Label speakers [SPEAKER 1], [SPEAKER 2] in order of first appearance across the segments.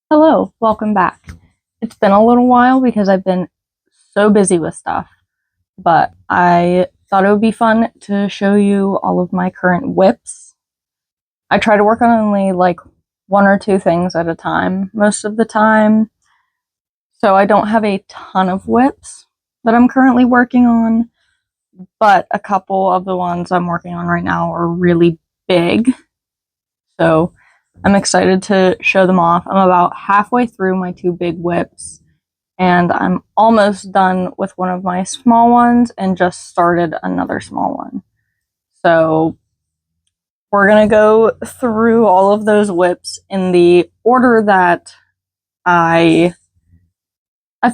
[SPEAKER 1] Hello, welcome back. It's been a little while because I've been so busy with stuff, but I thought it would be fun to show you all of my current whips. I try to work on only like one or two things at a time most of the time, so I don't have a ton of whips that I'm currently working on, but a couple of the ones I'm working on right now are really big, so I'm excited to show them off. I'm about halfway through my two big whips, and I'm almost done with one of my small ones and just started another small one. So we're going to go through all of those whips in the order that I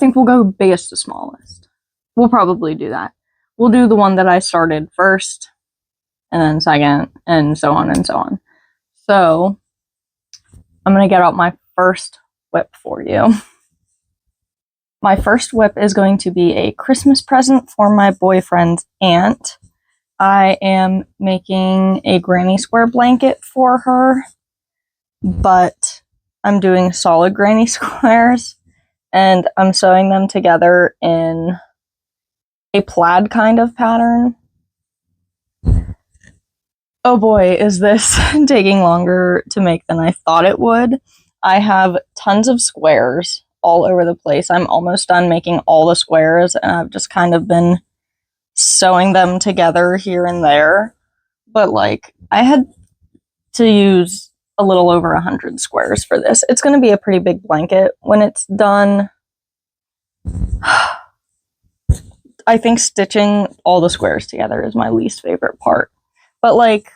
[SPEAKER 1] think we'll go biggest to smallest. We'll probably do that. We'll do the one that I started first and then second and so on and so on. So I'm going to get out my first whip for you. My first whip is going to be a Christmas present for my boyfriend's aunt. I am making a granny square blanket for her, but I'm doing solid granny squares, and I'm sewing them together in a plaid kind of pattern. Oh boy, is this taking longer to make than I thought it would. I have tons of squares all over the place. I'm almost done making all the squares, and I've just kind of been sewing them together here and there. But like, I had to use a little over 100 squares for this. It's going to be a pretty big blanket when it's done. I think stitching all the squares together is my least favorite part. But like,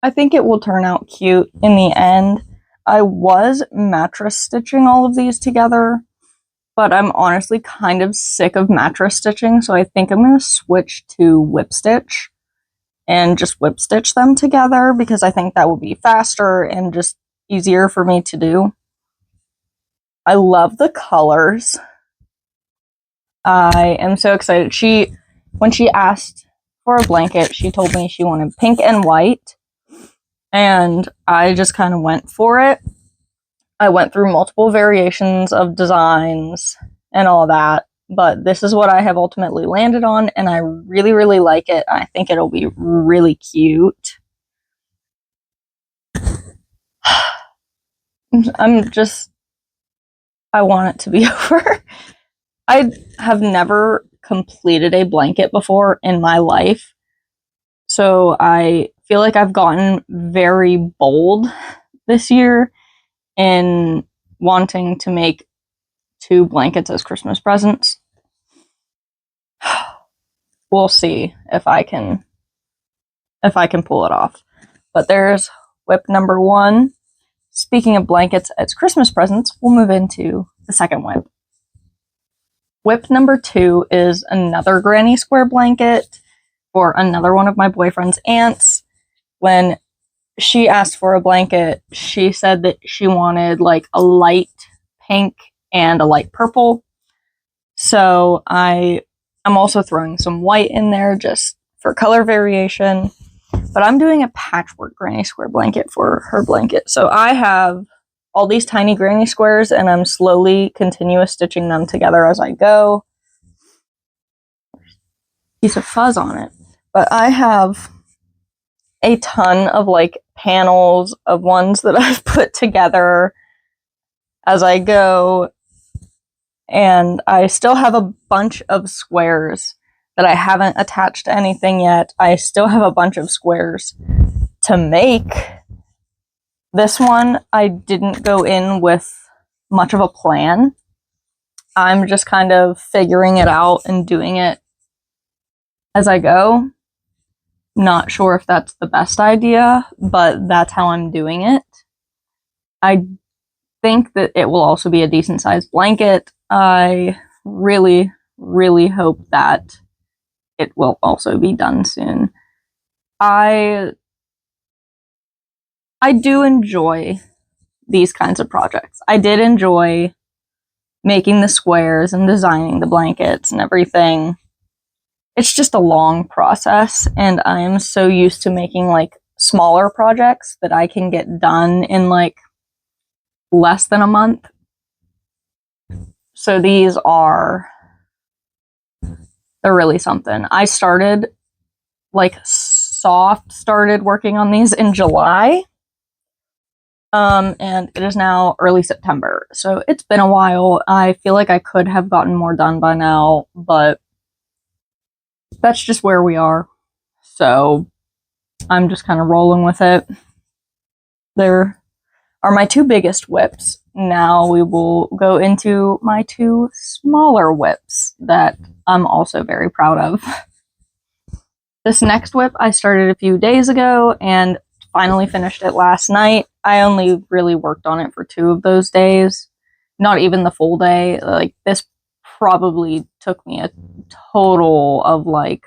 [SPEAKER 1] I think it will turn out cute in the end. I was mattress stitching all of these together, but I'm honestly kind of sick of mattress stitching, so I think I'm going to switch to whip stitch and just whip stitch them together because I think that will be faster and just easier for me to do. I love the colors. I am so excited. When she asked for a blanket, she told me she wanted pink and white, and I just kind of went for it. I went through multiple variations of designs and all that, but this is what I have ultimately landed on, and I really, really like it. I think it'll be really cute. I want it to be over. I have never completed a blanket before in my life, so I feel like I've gotten very bold this year in wanting to make two blankets as Christmas presents. We'll see if I can pull it off. But there's whip number one. Speaking of blankets as Christmas presents, we'll move into the second whip. Whip number two is another granny square blanket for another one of my boyfriend's aunts. When she asked for a blanket, she said that she wanted like a light pink and a light purple. So I'm also throwing some white in there just for color variation. But I'm doing a patchwork granny square blanket for her blanket. So I have all these tiny granny squares, and I'm slowly continuous stitching them together as I go. Piece of fuzz on it. But I have a ton of like panels of ones that I've put together as I go, and I still have a bunch of squares that I haven't attached to anything yet. I still have a bunch of squares to make. This one, I didn't go in with much of a plan. I'm just kind of figuring it out and doing it as I go. Not sure if that's the best idea, but that's how I'm doing it. I think that it will also be a decent sized blanket. I really, really hope that it will also be done soon. I do enjoy these kinds of projects. I did enjoy making the squares and designing the blankets and everything. It's just a long process, and I am so used to making like smaller projects that I can get done in like less than a month So these are, they're really something. I started, like, started working on these in July. And it is now early September, so it's been a while. I feel like I could have gotten more done by now, but that's just where we are. So I'm just kind of rolling with it. There are my two biggest whips. Now we will go into my two smaller whips that I'm also very proud of. This next whip I started a few days ago and finally finished it last night. I only really worked on it for 2 of those days, not even the full day. Like, this probably took me a total of like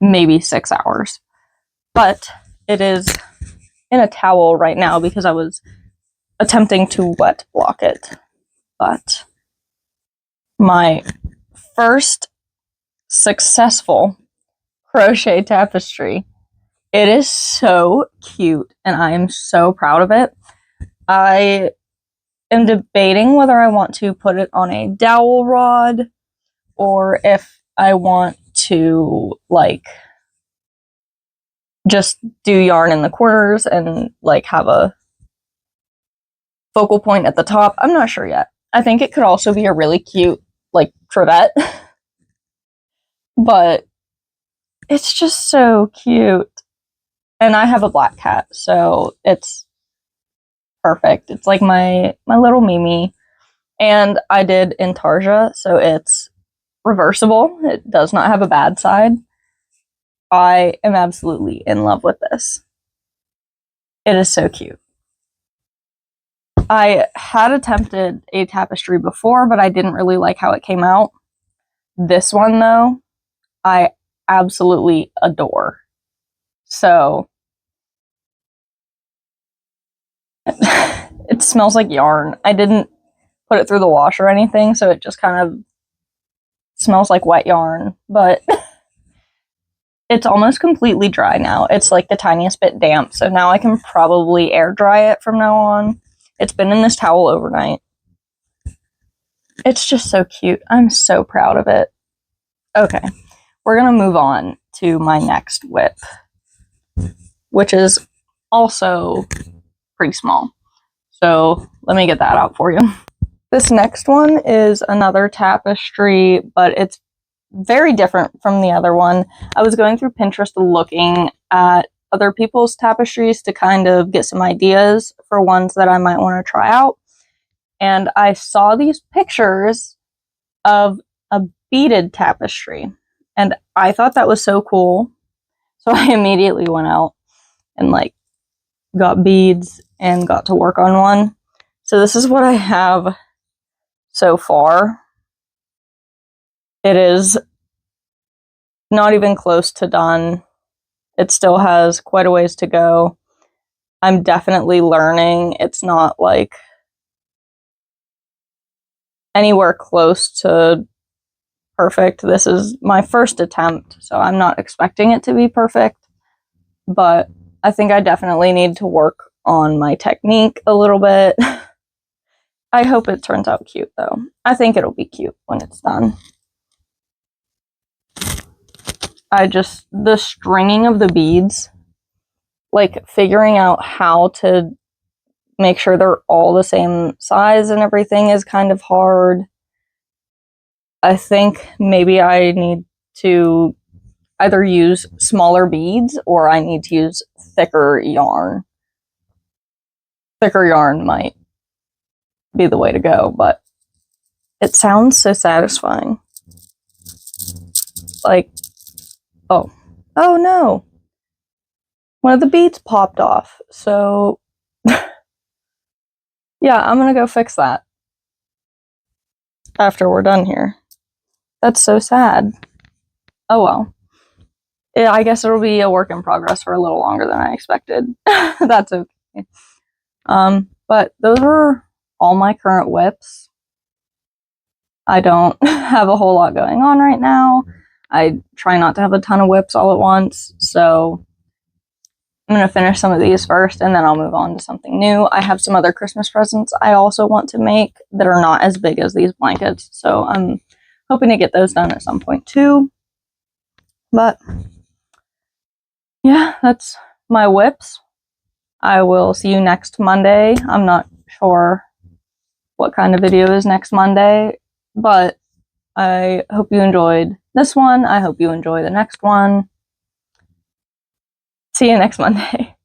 [SPEAKER 1] maybe 6 hours. But it is in a towel right now because I was attempting to wet block it. But my first successful crochet tapestry. It is so cute and I am so proud of it. I am debating whether I want to put it on a dowel rod or if I want to, like, just do yarn in the corners and, like, have a focal point at the top. I'm not sure yet. I think it could also be a really cute, like, trivet. But it's just so cute. And I have a black cat, so it's perfect. It's like my little Mimi. And I did Intarsia, so it's reversible. It does not have a bad side. I am absolutely in love with this. It is so cute. I had attempted a tapestry before, but I didn't really like how it came out. This one, though, I absolutely adore. So it smells like yarn. I didn't put it through the wash or anything, so it just kind of smells like wet yarn, but it's almost completely dry now. It's like the tiniest bit damp, so now I can probably air dry it from now on. It's been in this towel overnight. It's just so cute. I'm so proud of it. Okay, we're gonna move on to my next whip, which is also pretty small. So let me get that out for you. This next one is another tapestry, but it's very different from the other one. I was going through Pinterest looking at other people's tapestries to kind of get some ideas for ones that I might want to try out. And I saw these pictures of a beaded tapestry. And I thought that was so cool. So I immediately went out and, like, got beads and got to work on one. So this is what I have so far. It is not even close to done. It still has quite a ways to go. I'm definitely learning. It's not, like, anywhere close to perfect. This is my first attempt, so I'm not expecting it to be perfect, but I think I definitely need to work on my technique a little bit. I hope it turns out cute, though. I think it'll be cute when it's done. The stringing of the beads, like, figuring out how to make sure they're all the same size and everything is kind of hard. I think maybe I need to either use smaller beads or I need to use thicker yarn. Thicker yarn might be the way to go, but it sounds so satisfying. Like, oh no. One of the beads popped off, so yeah, I'm gonna go fix that after we're done here. That's so sad. Oh well. Yeah, I guess it'll be a work in progress for a little longer than I expected. That's okay. But those are all my current whips. I don't have a whole lot going on right now. I try not to have a ton of whips all at once, so I'm going to finish some of these first and then I'll move on to something new. I have some other Christmas presents I also want to make that are not as big as these blankets. So I'm hoping to get those done at some point too. But yeah, that's my whips. I will see you next Monday. I'm not sure what kind of video is next Monday, but I hope you enjoyed this one. I hope you enjoy the next one. See you next Monday.